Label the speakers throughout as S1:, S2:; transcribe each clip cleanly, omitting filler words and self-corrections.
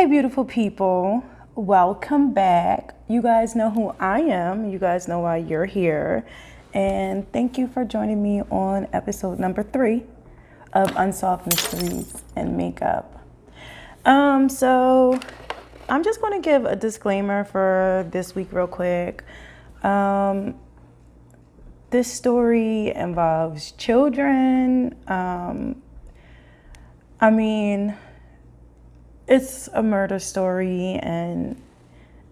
S1: Hey, beautiful people. Welcome back. You guys know who I am. You guys know why you're here. And thank you for joining me on episode number 3 of Unsolved Mysteries and Makeup. So I'm just going to give a disclaimer for this week real quick. This story involves children. It's a murder story and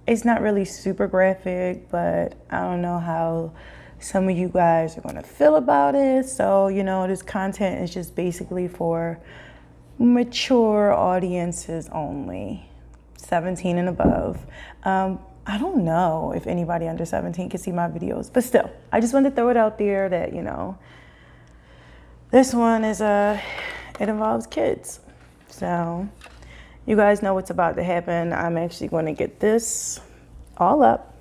S1: it's not really super graphic, but I don't know how some of you guys are going to feel about it. So, this content is just basically for mature audiences only, 17 and above. I don't know if anybody under 17 can see my videos, but still, I just wanted to throw it out there that, this one is, it involves kids. So you guys know what's about to happen. I'm actually going to get this all up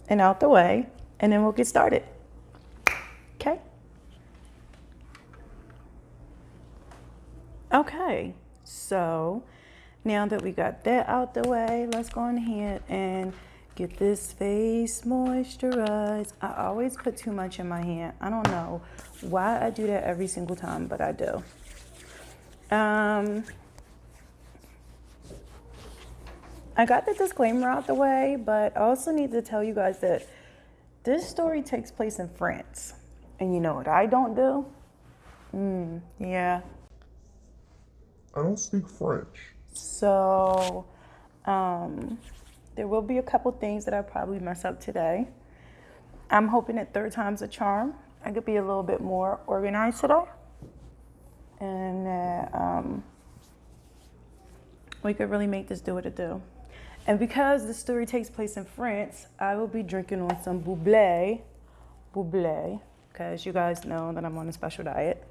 S1: and out the way, and then we'll get started. Okay? Okay, so now that we got that out the way, let's go ahead and get this face moisturized. I always put too much in my hand. I don't know why I do that every single time, but I do. I got the disclaimer out the way, but I also need to tell you guys that this story takes place in France. And you know what I don't do? Yeah.
S2: I don't speak French.
S1: So, there will be a couple things that I probably mess up today. I'm hoping that third time's a charm. I could be a little bit more organized today. And that we could really make this do what it do. And because the story takes place in France, I will be drinking on some bubbly, because you guys know that I'm on a special diet.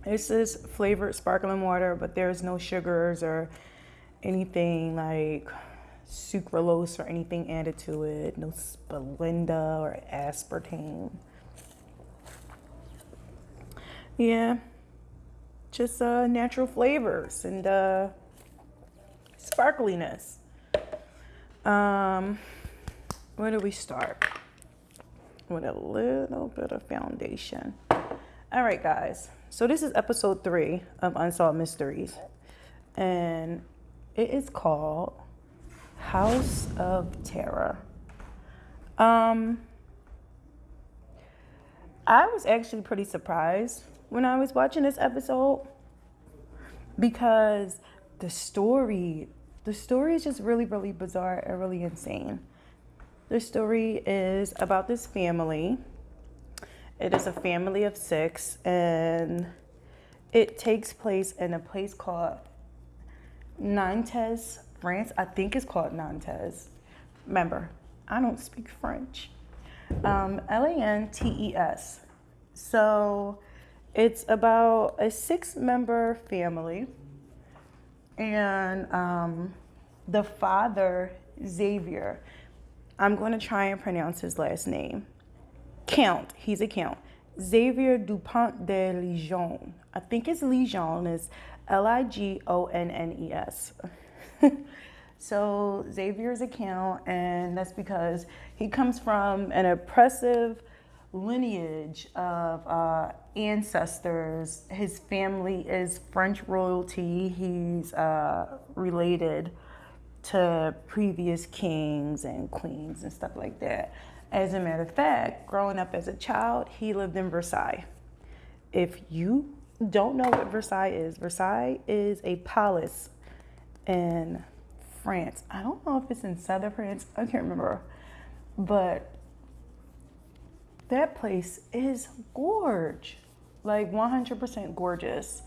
S1: This is flavored sparkling water, but there's no sugars or anything like sucralose or anything added to it. No Splenda or aspartame. Yeah. Just natural flavors and sparkliness. Where do we start? With a little bit of foundation. All right, guys. So this is episode 3 of Unsolved Mysteries. And it is called House of Terror. I was actually pretty surprised when I was watching this episode because the story is just really, really bizarre and really insane. The story is about this family. It is a family of 6, and it takes place in a place called Nantes, France. I think it's called Nantes. Remember, I don't speak French. Lantes. So it's about a 6-member family, and the father, Xavier, I'm going to try and pronounce his last name. Count. He's a count. Xavier Dupont de Ligons. I think it's Ligons. It's Ligonnes. So Xavier's a count, and that's because he comes from an oppressive lineage of ancestors. His family is French royalty. He's related to previous kings and queens and stuff like that. As a matter of fact, growing up as a child, he lived in Versailles. If you don't know what Versailles is a palace in France. I don't know if it's in southern France. I can't remember. But that place is gorge. Like 100% gorgeous.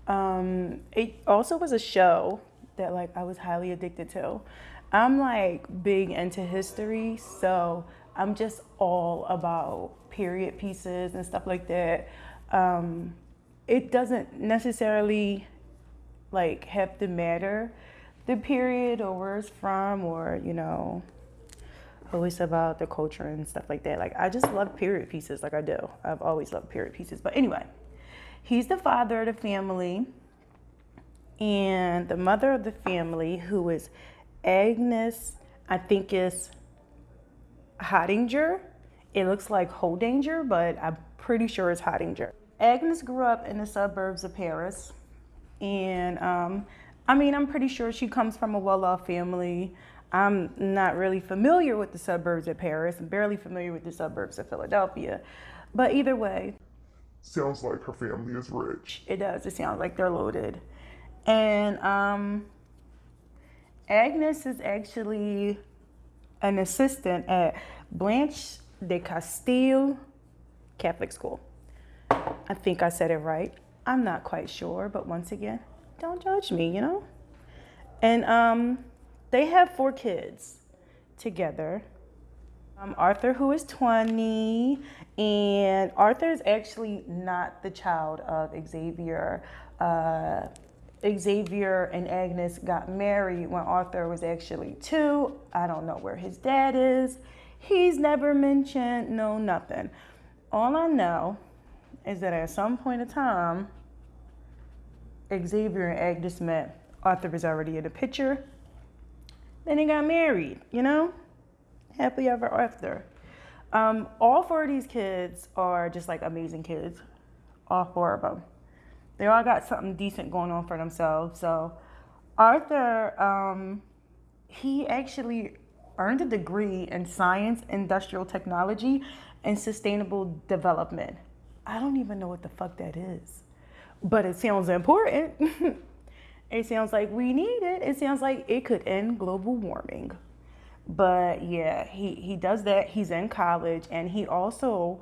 S1: It also was a show that I was highly addicted to. I'm big into history, so I'm just all about period pieces and stuff like that. It doesn't necessarily have to matter the period or where it's from or, who it's about, the culture and stuff like that. I just love period pieces I do. I've always loved period pieces. But anyway, he's the father of the family. And the mother of the family, who is Agnes, I think is Hodinger. It looks like Holdanger, but I'm pretty sure it's Hodinger. Agnes grew up in the suburbs of Paris. And I'm pretty sure she comes from a well-off family. I'm not really familiar with the suburbs of Paris. I'm barely familiar with the suburbs of Philadelphia. But either way,
S2: Sounds like her family is rich.
S1: it does. It sounds like they're loaded. And Agnes is actually an assistant at Blanche de Castile Catholic School. I think I said it right. I'm not quite sure, but once again, don't judge me, you know? And they have 4 kids together. Arthur, who is 20, and Arthur is actually not the child of Xavier. Xavier and Agnes got married when Arthur was actually 2. I don't know where his dad is. He's never mentioned, no nothing. All I know is that at some point in time, Xavier and Agnes met. Arthur was already in the picture. Then they got married, you know? Happily ever after. All 4 of these kids are just like amazing kids. All 4 of them. They all got something decent going on for themselves. So Arthur, he actually earned a degree in science, industrial technology, and sustainable development. I don't even know what the fuck that is, but it sounds important. It sounds like we need it. It sounds like it could end global warming. But yeah, he does that. He's in college, and he also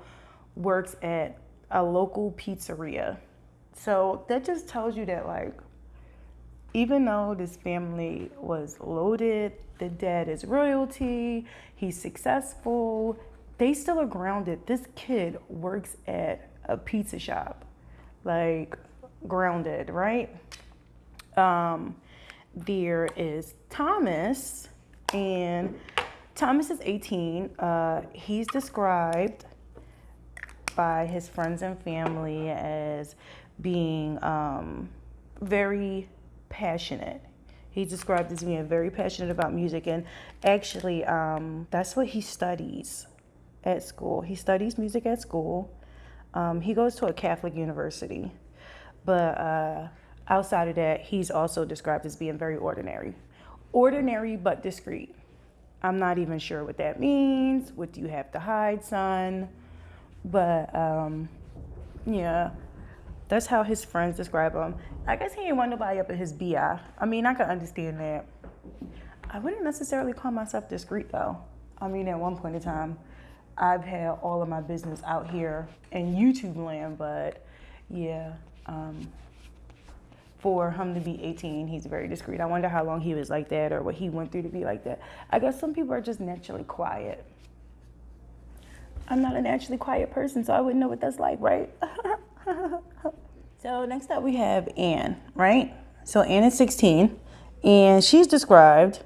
S1: works at a local pizzeria. So that just tells you that, like, even though this family was loaded, the dad is royalty, he's successful, they still are grounded. This kid works at a pizza shop, like, grounded, right? There is Thomas, and Thomas is 18. He's described by his friends and family as being very passionate. He's described as being very passionate about music, and actually that's what he studies at school. He studies music at school. He goes to a Catholic university, but outside of that, he's also described as being very ordinary. Ordinary but discreet. I'm not even sure what that means. What do you have to hide, son? But yeah, that's how his friends describe him. I guess he ain't want nobody up in his BI. I mean, I can understand that. I wouldn't necessarily call myself discreet though. I mean, at one point in time, I've had all of my business out here in YouTube land, but yeah, for him to be 18, he's very discreet. I wonder how long he was like that or what he went through to be like that. I guess some people are just naturally quiet. I'm not a naturally quiet person, so I wouldn't know what that's like, right? So next up we have Anne, right? So Anne is 16, and she's described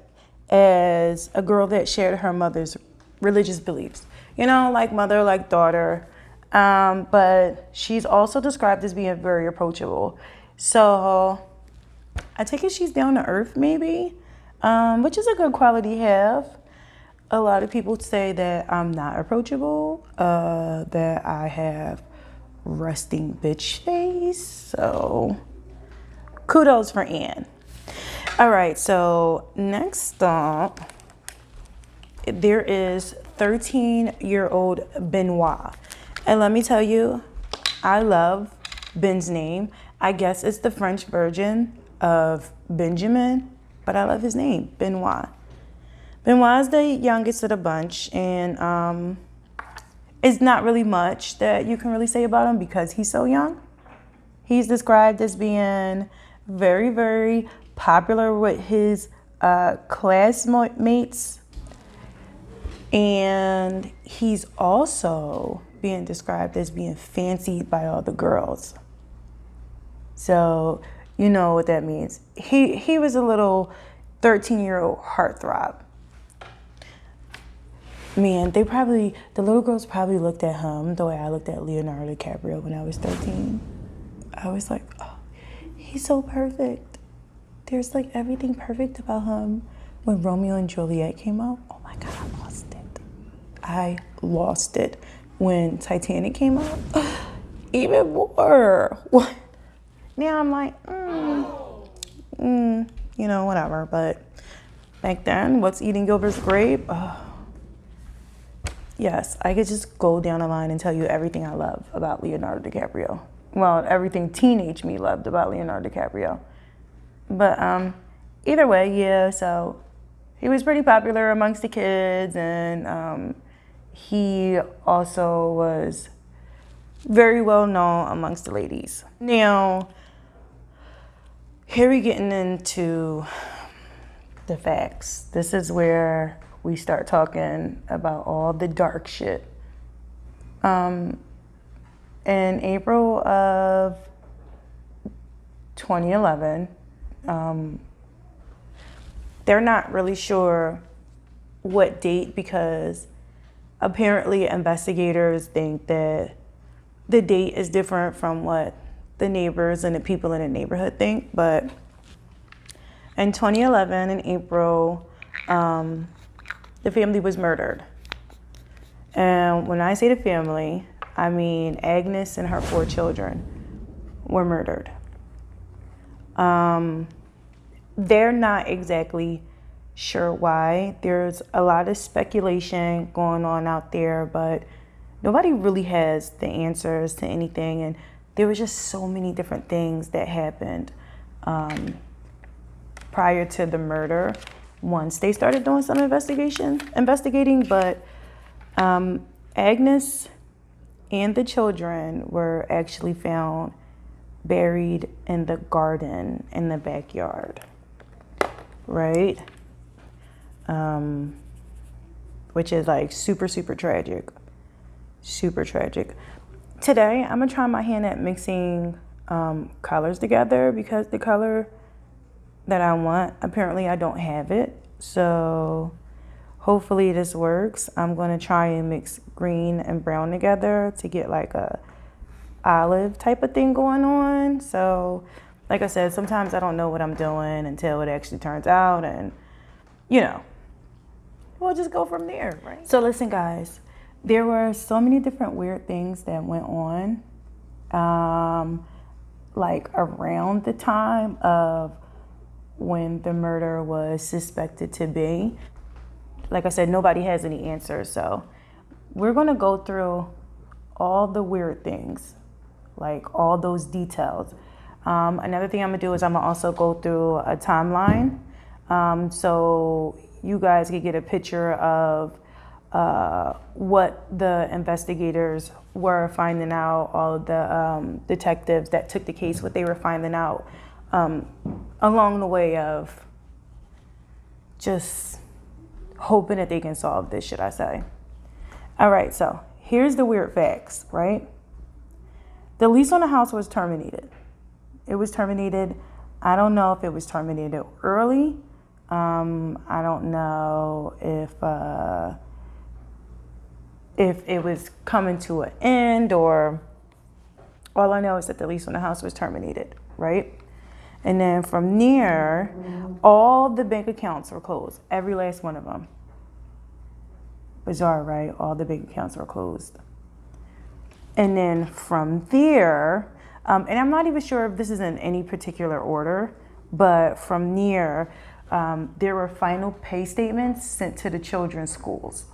S1: as a girl that shared her mother's religious beliefs. You know, like mother, like daughter. But she's also described as being very approachable. So I take it she's down to earth maybe, which is a good quality to have. A lot of people say that I'm not approachable, that I have resting bitch face. So kudos for Anne. All right, so next up, there is 13-year-old Benoit. And let me tell you, I love Ben's name. I guess it's the French version of Benjamin, but I love his name, Benoit. Benoit is the youngest of the bunch, and it's not really much that you can really say about him because he's so young. He's described as being very, very popular with his classmates, and he's also being described as being fancied by all the girls. So you know what that means. He was a little 13-year-old heartthrob. Man, the little girls probably looked at him the way I looked at Leonardo DiCaprio when I was 13. I was like, oh, he's so perfect. there's like everything perfect about him. When Romeo and Juliet came out, oh my God, I lost it. When Titanic came out, even more. What? Now I'm like, you know, whatever. But back then, what's eating Gilbert's grape? Yes, I could just go down the line and tell you everything I love about Leonardo DiCaprio. Well, everything teenage me loved about Leonardo DiCaprio. But either way, yeah, so he was pretty popular amongst the kids, and he also was very well known amongst the ladies. Now, here we getting into the facts. This is where we start talking about all the dark shit. In April of 2011, they're not really sure what date, because apparently investigators think that the date is different from what the neighbors and the people in the neighborhood think. But in 2011, in April, the family was murdered. And when I say the family, I mean Agnes and her 4 children were murdered. They're not exactly sure why. There's a lot of speculation going on out there, but nobody really has the answers to anything. And there was just so many different things that happened prior to the murder once they started doing some investigating. But Agnes and the children were actually found buried in the garden in the backyard, right? Which is like super, super tragic. Super tragic. Today, I'm gonna try my hand at mixing colors together, because the color that I want, apparently I don't have it. So hopefully this works. I'm gonna try and mix green and brown together to get like a olive type of thing going on. So like I said, sometimes I don't know what I'm doing until it actually turns out, and you know, we'll just go from there, right? So listen, guys, there were so many different weird things that went on, like around the time of when the murder was suspected to be. Like I said, nobody has any answers, so we're gonna go through all the weird things, like all those details. Another thing I'm gonna do is I'm gonna also go through a timeline, so you guys can get a picture of what the investigators were finding out, all of the detectives that took the case, what they were finding out along the way of just hoping that they can solve this, should I say. All right, so here's the weird facts, right? The lease on the house was terminated. It was terminated. I don't know if it was terminated early. I don't know if it was coming to an end, or all I know is that the lease on the house was terminated, right? And then from there, all the bank accounts were closed, every last one of them. Bizarre, right? All the bank accounts were closed. And then from there, and I'm not even sure if this is in any particular order, but from there, there were final pay statements sent to the children's schools.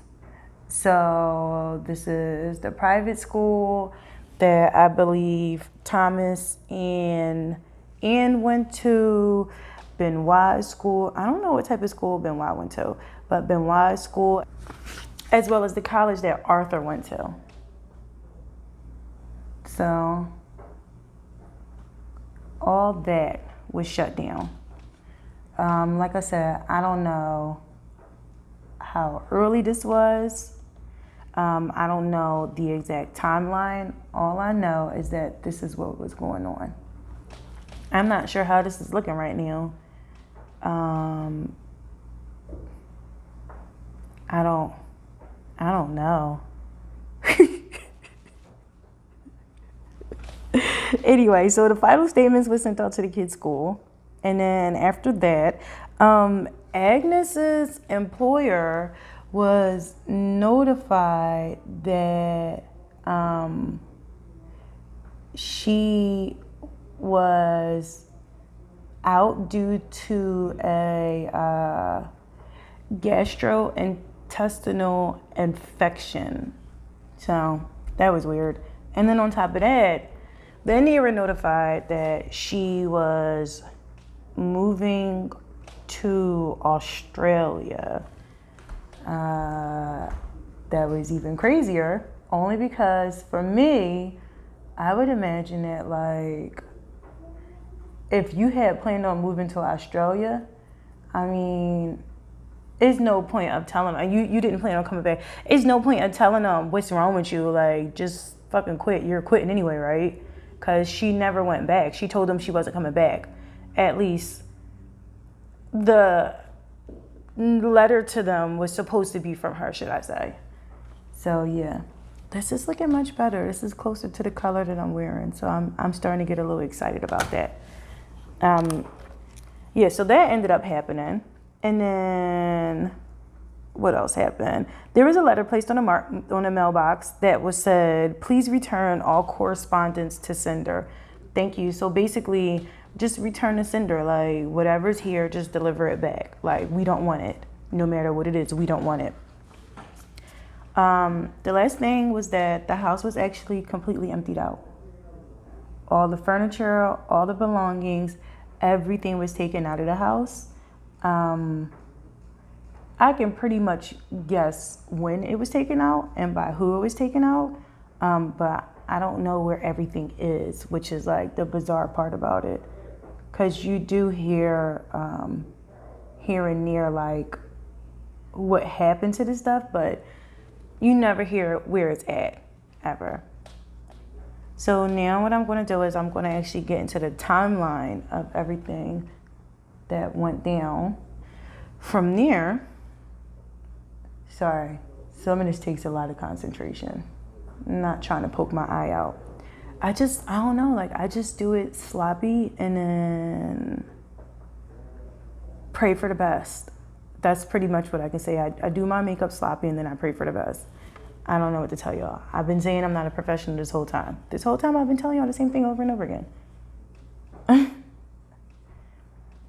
S1: So this is the private school that I believe Thomas and Ann went to, Benoit school. I don't know what type of school Benoit went to, but Benoit school, as well as the college that Arthur went to. So all that was shut down. Like I said, I don't know how early this was. I don't know the exact timeline. All I know is that this is what was going on. I'm not sure how this is looking right now. I don't know. Anyway, so the final statements were sent out to the kids' school. And then after that, Agnes's employer was notified that she was out due to a gastrointestinal infection. So that was weird. And then on top of that, then they were notified that she was moving to Australia. That was even crazier, only because for me, I would imagine that like, if you had planned on moving to Australia, I mean, it's no point of telling them, you didn't plan on coming back. It's no point of telling them what's wrong with you, like just fucking quit. You're quitting anyway, right? Because she never went back. She told them she wasn't coming back. At least the letter to them was supposed to be from her, should I say. So yeah, this is looking much better. This is closer to the color that I'm wearing. So I'm starting to get a little excited about that. Yeah, so that ended up happening. And then what else happened? There was a letter placed on a mailbox that was said, please return all correspondence to sender. Thank you. So basically, just return the sender. Like, whatever's here, just deliver it back. Like, we don't want it. No matter what it is, we don't want it. The last thing was that the house was actually completely emptied out. All the furniture, all the belongings, everything was taken out of the house. I can pretty much guess when it was taken out and by who it was taken out, but I don't know where everything is, which is like the bizarre part about it. Because you do hear here and near like what happened to this stuff, but you never hear where it's at, ever. So now what I'm going to do is I'm going to actually get into the timeline of everything that went down. From there, sorry, some of this takes a lot of concentration. I'm not trying to poke my eye out. I don't know, like I just do it sloppy and then pray for the best. That's pretty much what I can say. I do my makeup sloppy and then I pray for the best. I don't know what to tell y'all. I've been saying I'm not a professional this whole time. This whole time I've been telling y'all the same thing over and over again.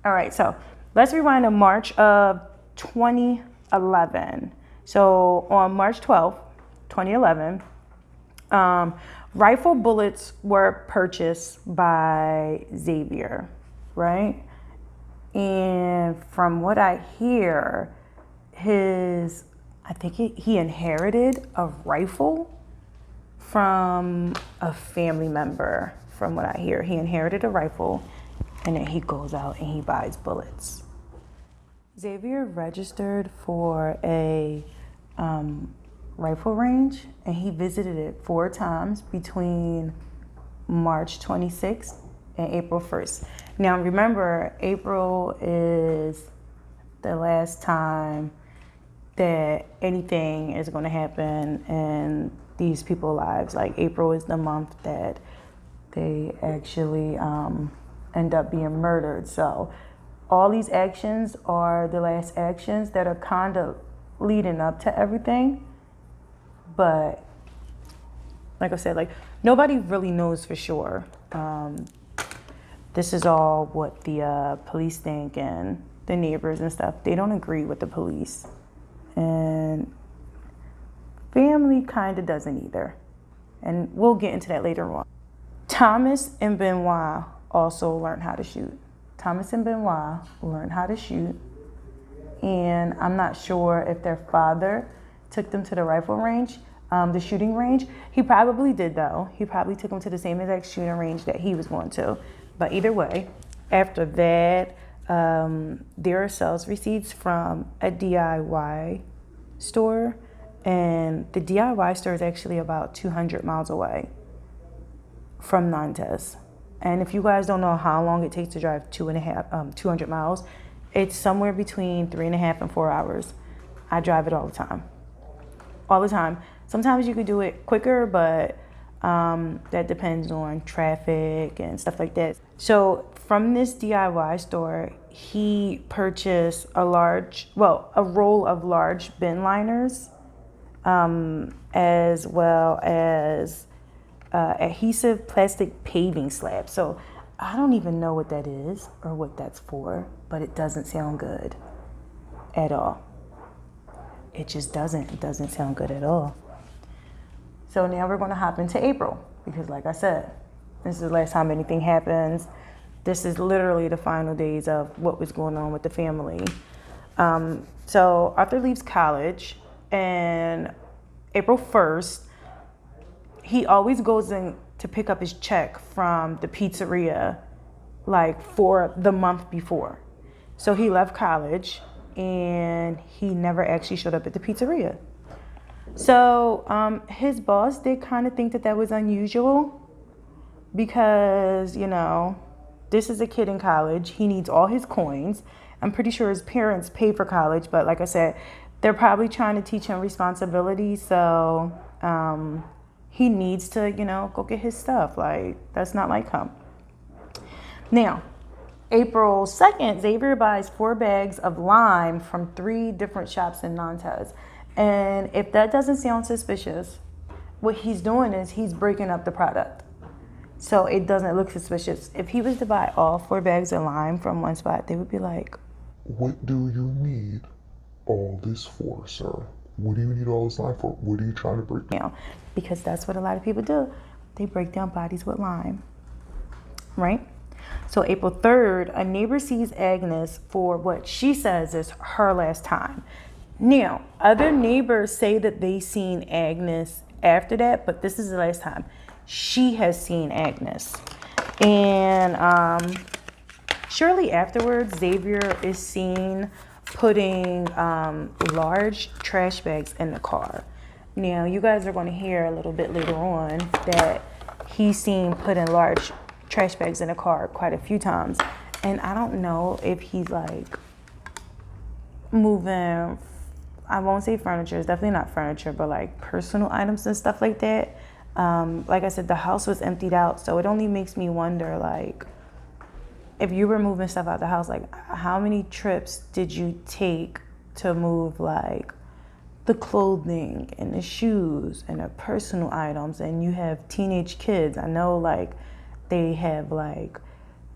S1: All right, so let's rewind to March of 2011. So on March 12th, 2011, rifle bullets were purchased by Xavier, right? And from what I hear, he inherited a rifle from a family member. From what I hear, he inherited a rifle and then he goes out and he buys bullets. Xavier registered for a rifle range and he visited it 4 times between March 26th and April 1st. Now remember, April is the last time that anything is going to happen in these people's lives. Like April is the month that they actually end up being murdered. So all these actions are the last actions that are kind of leading up to everything. But like I said, like nobody really knows for sure. This is all what the police think and the neighbors and stuff. They don't agree with the police. And family kind of doesn't either. And we'll get into that later on. Thomas and Benoit also learned how to shoot. Thomas and Benoit learned how to shoot. And I'm not sure if their father took them to the rifle range, the shooting range. He probably did though. He probably took them to the same exact shooting range that he was going to. But either way, after that, there are sales receipts from a DIY store, and the DIY store is actually about 200 miles away from Nantes. And if you guys don't know how long it takes to drive 200 miles, it's somewhere between 3.5 and 4 hours. I drive it all the time. All the time. Sometimes you could do it quicker, but that depends on traffic and stuff like that. So from this DIY store, he purchased a roll of large bin liners, as well as adhesive plastic paving slabs. So I don't even know what that is or what that's for, but it doesn't sound good at all. It just doesn't. It doesn't sound good at all. So now we're going to hop into April because, like I said, this is the last time anything happens. This is literally the final days of what was going on with the family. So Arthur leaves college, and April 1st, he always goes in to pick up his check from the pizzeria like for the month before. So he left college and he never actually showed up at the pizzeria. So his boss did kind of think that that was unusual because, you know, this is a kid in college. He needs all his coins. I'm pretty sure his parents paid for college, but like I said, they're probably trying to teach him responsibility. So he needs to, you know, go get his stuff. Like, that's not like him. Now, April 2nd, Xavier buys 4 bags of lime from 3 different shops in Nantes. And if that doesn't sound suspicious, what he's doing is he's breaking up the product. So it doesn't look suspicious. If he was to buy all 4 bags of lime from one spot, they would be like,
S2: What do you need all this for, sir? What do you need all this lime for? What are you trying to break
S1: down? Because that's what a lot of people do. They break down bodies with lime, right? So April 3rd, a neighbor sees Agnes for what she says is her last time. Now, other neighbors say that they seen Agnes after that, but this is the last time she has seen Agnes. And shortly afterwards, Xavier is seen putting large trash bags in the car. Now, you guys are going to hear a little bit later on that he's seen putting large trash bags in the car quite a few times. And I don't know if he's like moving, I won't say furniture, it's definitely not furniture, but like personal items and stuff like that. Like I said, the house was emptied out, so it only makes me wonder, like, if you were moving stuff out the house, like how many trips did you take to move like the clothing and the shoes and the personal items? And you have teenage kids. I know like they have like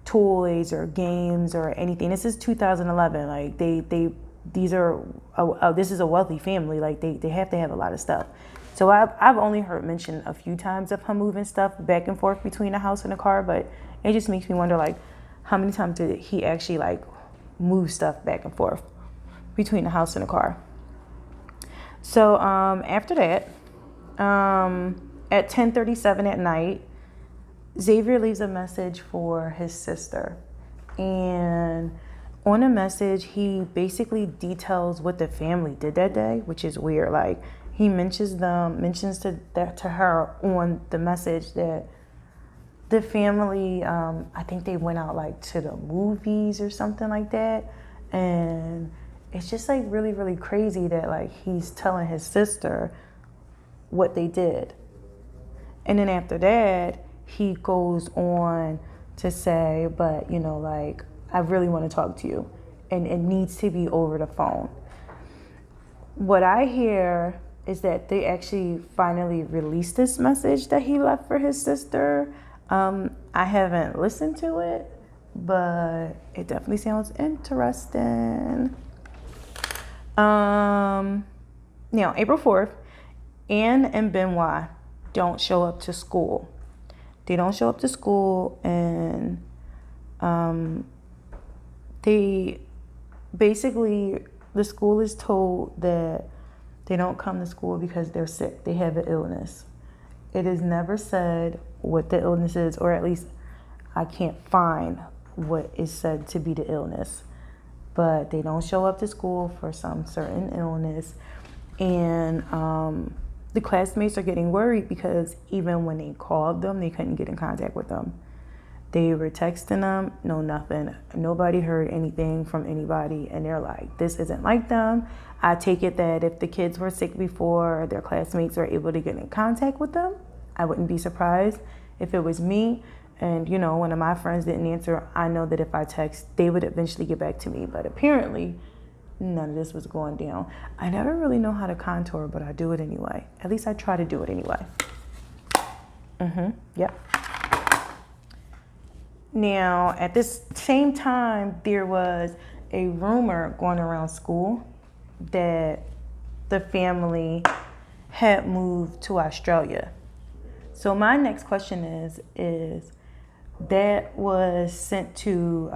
S1: toys or games or anything. This is 2011. Like this is a wealthy family. Like they have to have a lot of stuff. So I've only heard mention a few times of him moving stuff back and forth between the house and the car, but it just makes me wonder, like, how many times did he actually like move stuff back and forth between the house and the car? So after that, at 10:37 at night, Xavier leaves a message for his sister. And on the message, he basically details what the family did that day, which is weird. Like, he mentions to her on the message that the family, I think they went out like to the movies or something like that. And it's just like really, really crazy that like he's telling his sister what they did. And then after that, he goes on to say, but you know, like, I really want to talk to you and it needs to be over the phone. What I hear is that they actually finally released this message that he left for his sister. I haven't listened to it, but it definitely sounds interesting. Now, April 4th, Anne and Benoit don't show up to school. They don't show up to school, and they basically, the school is told that they don't come to school because they're sick. They have an illness. It is never said what the illness is, or at least I can't find what is said to be the illness. But they don't show up to school for some certain illness. And the classmates are getting worried because even when they called them, they couldn't get in contact with them. They were texting them, no nothing. Nobody heard anything from anybody. And they're like, this isn't like them. I take it that if the kids were sick before, their classmates were able to get in contact with them. I wouldn't be surprised if it was me And, you know, one of my friends didn't answer. I know that if I text, they would eventually get back to me. But apparently, none of this was going down. I never really know how to contour, but I do it anyway. At least I try to do it anyway. Yep. Now, at this same time, there was a rumor going around school that the family had moved to Australia. So my next question is that was sent to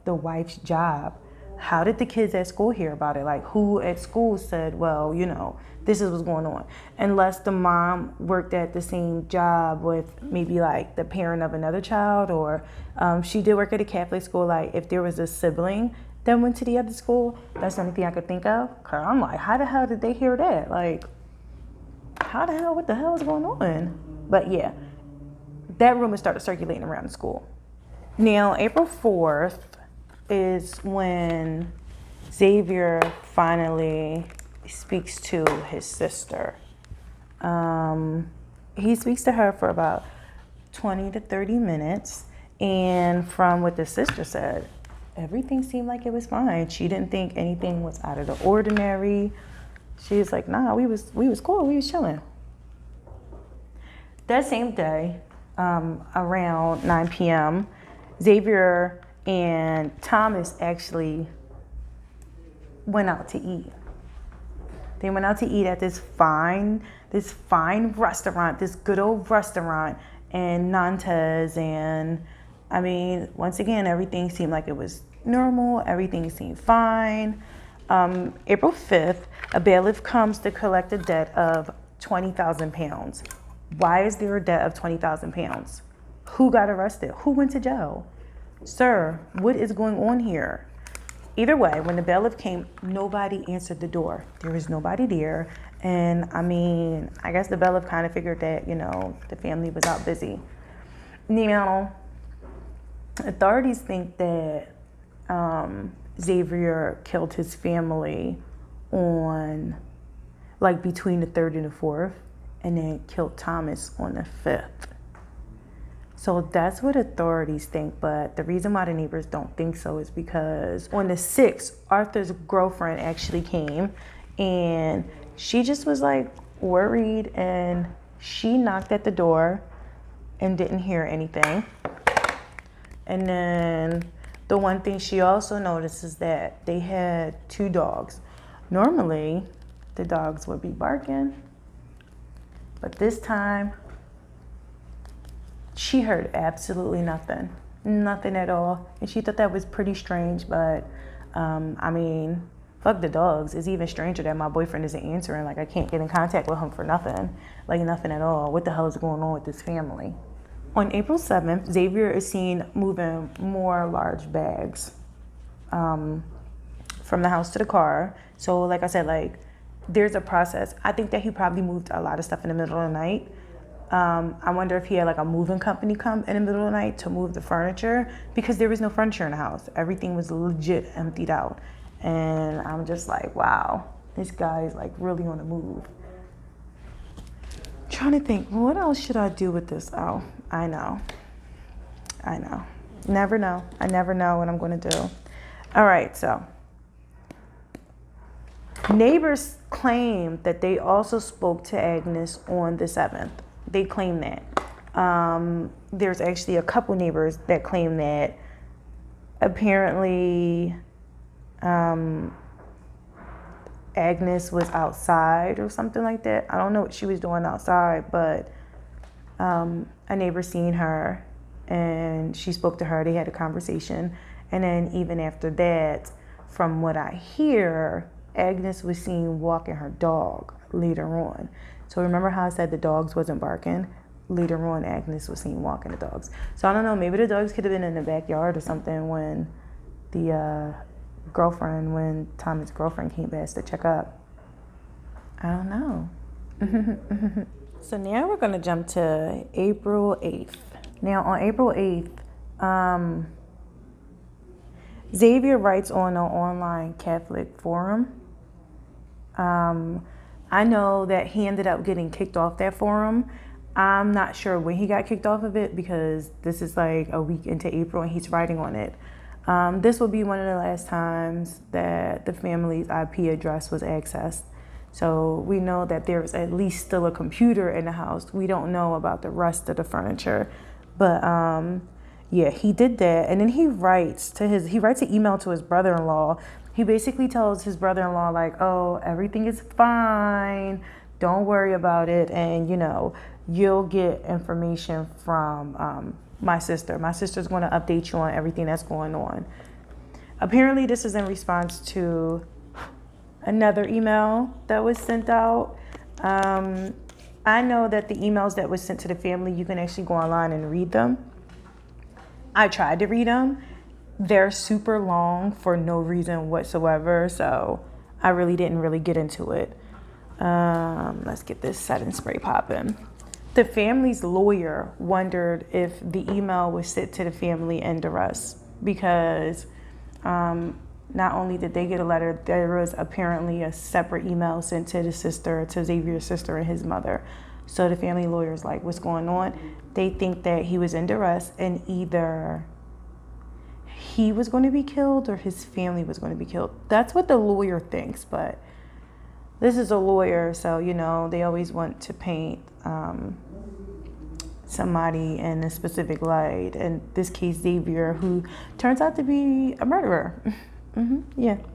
S1: the wife's job. How did the kids at school hear about it? Like, who at school said, well, you know, this is what's going on? Unless the mom worked at the same job with maybe like the parent of another child, or she did work at a Catholic school. Like, if there was a sibling that went to the other school, that's the only thing I could think of. Cause I'm like, how the hell did they hear that? Like, what the hell is going on? But yeah, that rumor started circulating around the school. Now, April 4th is when Xavier finally speaks to his sister. He speaks to her for about 20 to 30 minutes. And from what the sister said, everything seemed like it was fine. She didn't think anything was out of the ordinary. She was like, nah, we was cool, we was chilling. That same day, around 9 p.m., Xavier and Thomas actually went out to eat. They went out to eat at this fine restaurant, this good old restaurant in Nantes. And I mean, once again, everything seemed like it was normal. Everything seemed fine. April 5th, a bailiff comes to collect a debt of 20,000 pounds. Why is there a debt of 20,000 pounds? Who got arrested? Who went to jail? Sir, what is going on here? Either way, when the bailiff came, nobody answered the door. There was nobody there. And I mean, I guess the bailiff kind of figured that, you know, the family was out busy. Now, authorities think that Xavier killed his family on, like, between the 3rd and the 4th, and then killed Thomas on the 5th. So that's what authorities think, but the reason why the neighbors don't think so is because on the 6th, Arthur's girlfriend actually came, and she just was like worried, and she knocked at the door and didn't hear anything. And then the one thing she also noticed is that they had 2 dogs. Normally, the dogs would be barking, but this time, she heard absolutely nothing at all. And she thought that was pretty strange, but I mean, fuck the dogs. It's even stranger that my boyfriend isn't answering. Like, I can't get in contact with him for nothing. Like, nothing at all. What the hell is going on with this family? On April 7th, Xavier is seen moving more large bags from the house to the car. So like I said, like, there's a process. I think that he probably moved a lot of stuff in the middle of the night. I wonder if he had like a moving company come in the middle of the night to move the furniture, because there was no furniture in the house. Everything was legit emptied out. And I'm just like, wow, this guy is like really on the move. Trying to think, what else should I do with this? Oh, I know. Never know. I never know what I'm going to do. All right, so neighbors claim that they also spoke to Agnes on the 7th. They claim that. There's actually a couple neighbors that claim that apparently Agnes was outside or something like that. I don't know what she was doing outside, but a neighbor seen her and she spoke to her. They had a conversation. And then even after that, from what I hear, Agnes was seen walking her dog later on. So remember how I said the dogs wasn't barking? Later on, Agnes was seen walking the dogs. So I don't know, maybe the dogs could have been in the backyard or something when the Tommy's girlfriend came back to check up. I don't know. So now we're gonna jump to April 8th. Now on April 8th, Xavier writes on an online Catholic forum. I know that he ended up getting kicked off that forum. I'm not sure when he got kicked off of it because this is like a week into April and he's writing on it. This will be one of the last times that the family's IP address was accessed. So we know that there's at least still a computer in the house. We don't know about the rest of the furniture. But yeah, he did that. And then he writes an email to his brother-in-law. He basically tells his brother-in-law like, oh, everything is fine. Don't worry about it. And, you know, you'll get information from my sister. My sister's going to update you on everything that's going on. Apparently, this is in response to another email that was sent out. I know that the emails that was sent to the family, you can actually go online and read them. I tried to read them. They're super long for no reason whatsoever, so I really didn't get into it. Let's get this setting spray popping. The family's lawyer wondered if the email was sent to the family and duress because not only did they get a letter, there was apparently a separate email sent to Xavier's sister and his mother. So the family lawyer's like, what's going on? They think that he was in duress and either he was going to be killed or his family was going to be killed. That's what the lawyer thinks, but this is a lawyer, so, you know, they always want to paint somebody in a specific light. In this case, Xavier, who turns out to be a murderer. Yep.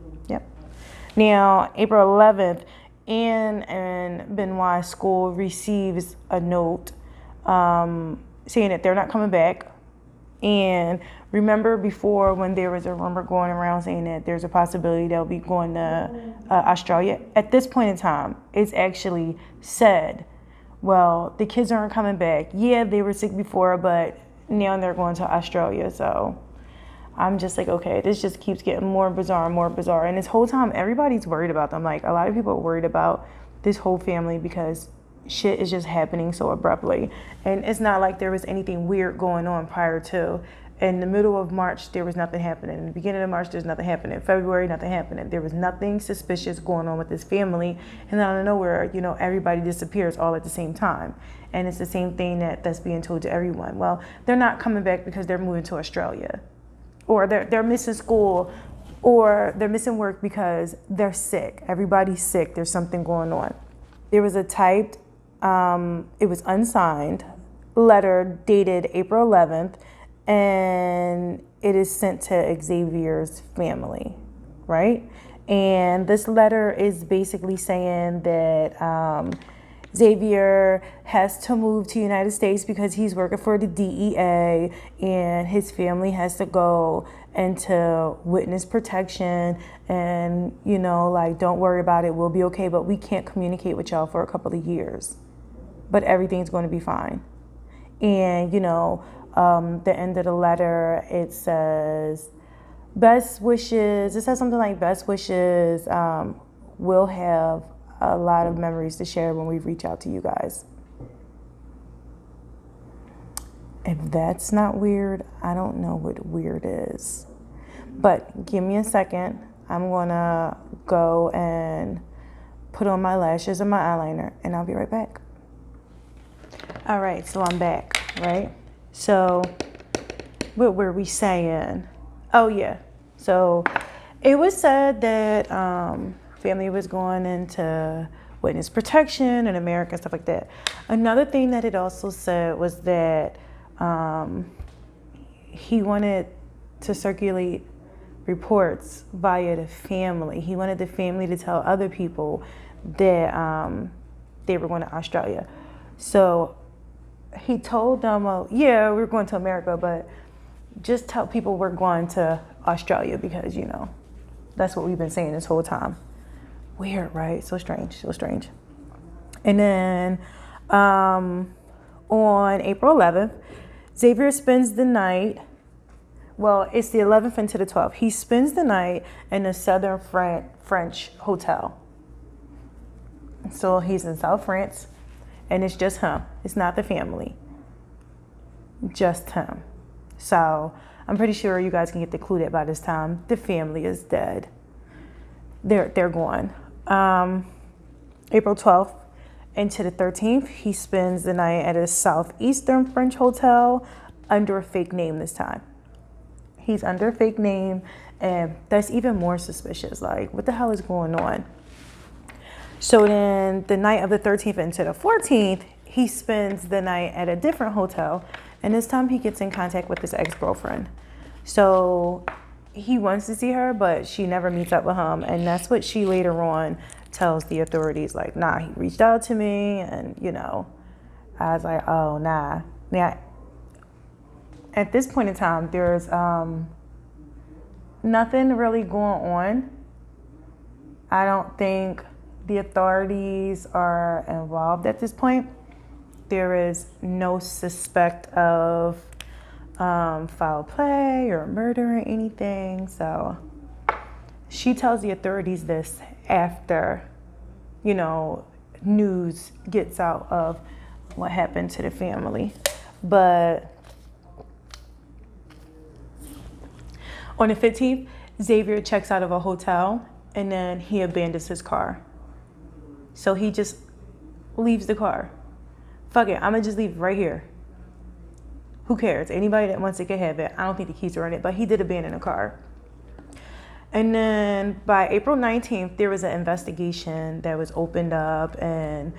S1: Now, April 11th, Anne and Benoit's school receives a note saying that they're not coming back. And remember before when there was a rumor going around saying that there's a possibility they'll be going to Australia? At this point in time, it's actually said, well, the kids aren't coming back. Yeah, they were sick before, but now they're going to Australia. So I'm just like, okay, this just keeps getting more bizarre and more bizarre. And this whole time, everybody's worried about them. Like, a lot of people are worried about this whole family because shit is just happening so abruptly. And it's not like there was anything weird going on prior to. In the middle of March, there was nothing happening. In the beginning of March, there's nothing happening. February, nothing happening. There was nothing suspicious going on with this family. And out of nowhere, you know, everybody disappears all at the same time. And it's the same thing that's being told to everyone. Well, they're not coming back because they're moving to Australia. Or they're missing school. Or they're missing work because they're sick. Everybody's sick. There's something going on. There was a typed, it was unsigned letter dated April 11th. And it is sent to Xavier's family, right? And this letter is basically saying that Xavier has to move to the United States because he's working for the DEA and his family has to go into witness protection and, you know, like, don't worry about it, we'll be okay, but we can't communicate with y'all for a couple of years. But everything's going to be fine. And, you know, the end of the letter, it says, best wishes. It says something like, best wishes. We'll have a lot of memories to share when we reach out to you guys. If that's not weird, I don't know what weird is. But give me a second. I'm going to go and put on my lashes and my eyeliner, and I'll be right back. All right, so I'm back, right? So what were we saying? Oh, yeah. So it was said that family was going into witness protection in America and stuff like that. Another thing that it also said was that he wanted to circulate reports via the family. He wanted the family to tell other people that they were going to Australia. So he told them, well, yeah, we're going to America, but just tell people we're going to Australia because, you know, that's what we've been saying this whole time. Weird, right? So strange. And then on April 11th, Xavier spends the night, well, it's the 11th into the 12th. He spends the night in a southern French hotel. So he's in South France. And it's just him. It's not the family. Just him. So I'm pretty sure you guys can get the clue that by this time the family is dead. They're gone. April 12th into the 13th, he spends the night at a southeastern French hotel under a fake name this time. He's under a fake name, and that's even more suspicious. Like, what the hell is going on? So then the night of the 13th into the 14th, he spends the night at a different hotel, and this time he gets in contact with his ex-girlfriend. So he wants to see her, but she never meets up with him, and that's what she later on tells the authorities, like, nah, he reached out to me, and, you know, I was like, oh, nah. Now, at this point in time, there's nothing really going on. I don't think the authorities are involved at this point. There is no suspect of foul play or murder or anything. So she tells the authorities this after, you know, news gets out of what happened to the family. But on the 15th, Xavier checks out of a hotel and then he abandons his car. So he just leaves the car. Fuck it, I'm gonna just leave it right here. Who cares? Anybody that wants it can have it. I don't think the keys are in it, but he did abandon the car. And then by April 19th, there was an investigation that was opened up, and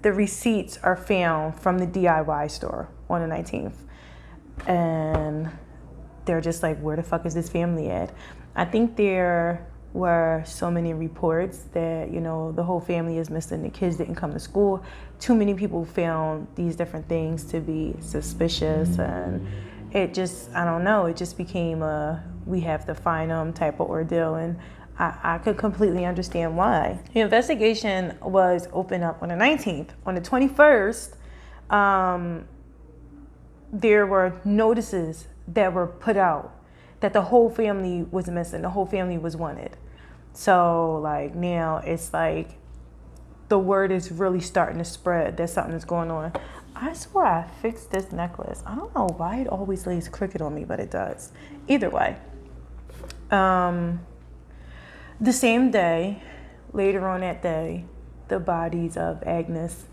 S1: the receipts are found from the DIY store on the 19th. And they're just like, where the fuck is this family at? I think there were so many reports that, you know, the whole family is missing, the kids didn't come to school. Too many people found these different things to be suspicious, and it just, I don't know, it just became a we have to find them type of ordeal, and I could completely understand why. The investigation was opened up on the 19th. On the 21st, there were notices that were put out that the whole family was missing, the whole family was wanted. So like now it's like the word is really starting to spread that something is going on. I swear I fixed this necklace. I don't know why it always lays crooked on me, but it does. Either way. The same day, later on that day, the bodies of Agnes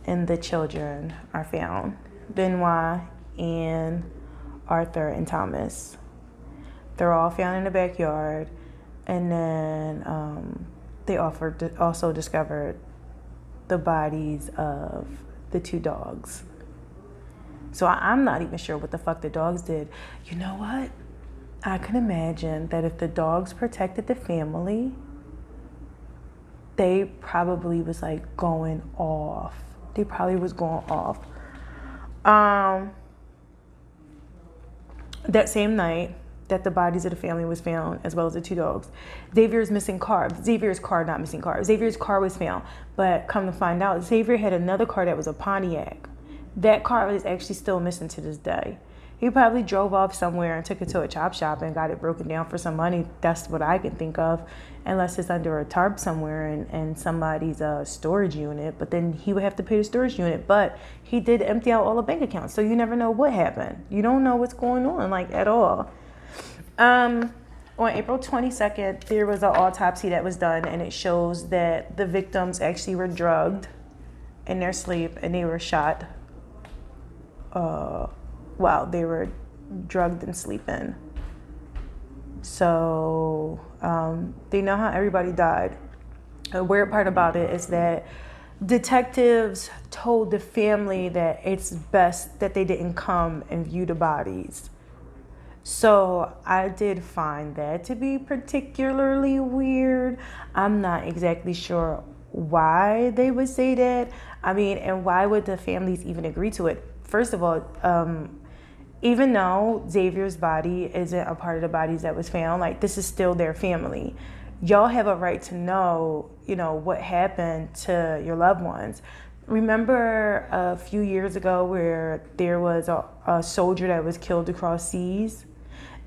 S1: and the children are found. Benoit, Anne, Arthur, and Thomas. They're all found in the backyard. And then they also discovered the bodies of the two dogs. So I'm not even sure what the fuck the dogs did. You know what? I can imagine that if the dogs protected the family, they probably was like going off. They probably was going off. That same night that the bodies of the family was found, as well as the two dogs, Xavier's car was found. But come to find out, Xavier had another car that was a Pontiac. That car is actually still missing to this day. He probably drove off somewhere and took it to a chop shop and got it broken down for some money. That's what I can think of, unless it's under a tarp somewhere in somebody's storage unit. But then he would have to pay the storage unit. But he did empty out all the bank accounts, so you never know what happened. You don't know what's going on, like, at all. On April 22nd, there was an autopsy that was done, and it shows that the victims actually were drugged in their sleep, and they were shot while they were drugged and sleeping. So they know how everybody died. The weird part about it is that detectives told the family that it's best that they didn't come and view the bodies. So I did find that to be particularly weird. I'm not exactly sure why they would say that. I mean, and why would the families even agree to it? First of all, even though Xavier's body isn't a part of the bodies that was found, like, this is still their family. Y'all have a right to know, you know, what happened to your loved ones. Remember a few years ago where there was a soldier that was killed across seas,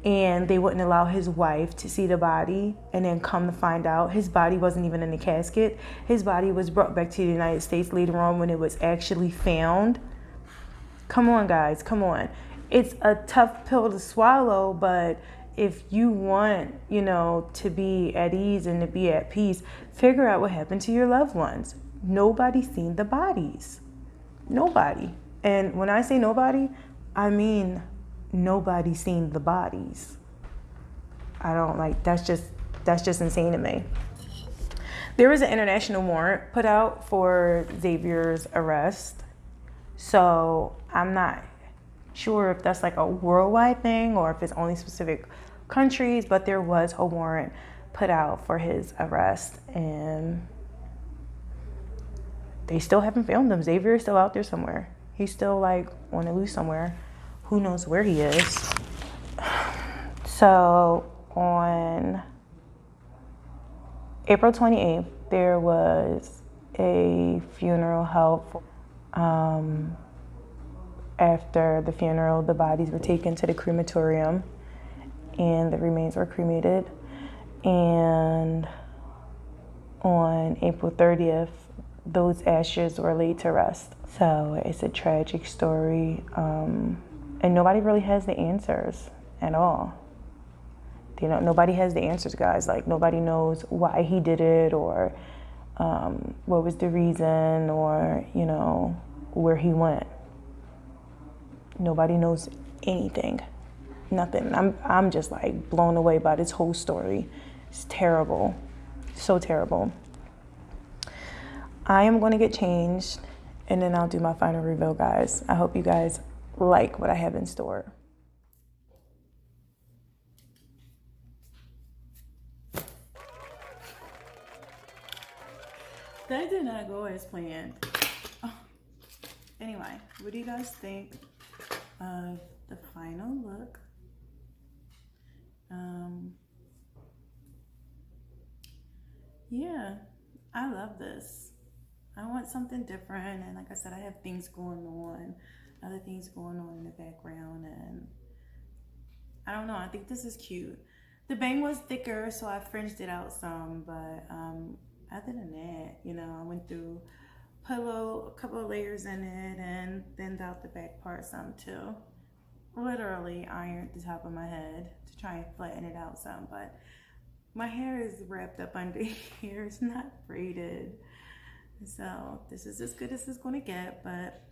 S1: and they wouldn't allow his wife to see the body, and then come to find out his body wasn't even in the casket. His body was brought back to the United States later on when it was actually found. Come on, guys, come on. It's a tough pill to swallow, but if you want, you know, to be at ease and to be at peace, figure out what happened to your loved ones. Nobody's seen the bodies. Nobody. And when I say nobody, I mean nobody's seen the bodies. I don't like, that's just insane to me. There was an international warrant put out for Xavier's arrest. So I'm not sure if that's like a worldwide thing or if it's only specific countries, but there was a warrant put out for his arrest, and they still haven't found him. Xavier is still out there somewhere. He's still like on the loose somewhere. Who knows where he is? So on April 28th, there was a funeral held. After the funeral, the bodies were taken to the crematorium and the remains were cremated. And on April 30th, those ashes were laid to rest. So it's a tragic story, and nobody really has the answers at all. You know, nobody has the answers, guys. Like, nobody knows why he did it, or what was the reason, or, you know, where he went. Nobody knows anything, nothing. I'm just like blown away by this whole story. It's terrible, so terrible. I am going to get changed, and then I'll do my final reveal, guys. I hope you guys like what I have in store. That did not go as planned. Oh. Anyway, what do you guys think of the final look? Yeah, I love this. I want something different, and like I said, I have things going on, other things going on in the background, and I don't know, I think this is cute. The bang was thicker, so I fringed it out some, but other than that, you know, I went through, put a couple of layers in it, and thinned out the back part some too. Literally ironed the top of my head to try and flatten it out some, but my hair is wrapped up under here. It's not braided. So this is as good as it's gonna get. But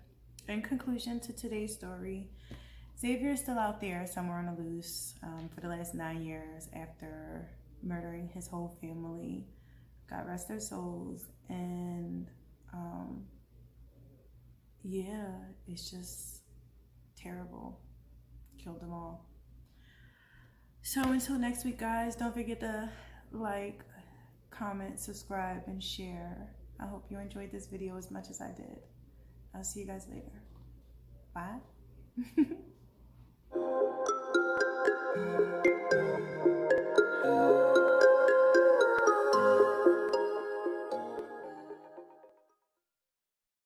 S1: in conclusion to today's story, Xavier is still out there somewhere on the loose for the last 9 years after murdering his whole family. God rest their souls. And yeah, it's just terrible. Killed them all. So until next week, guys, don't forget to like, comment, subscribe, and share. I hope you enjoyed this video as much as I did. I'll see you guys later. Bye.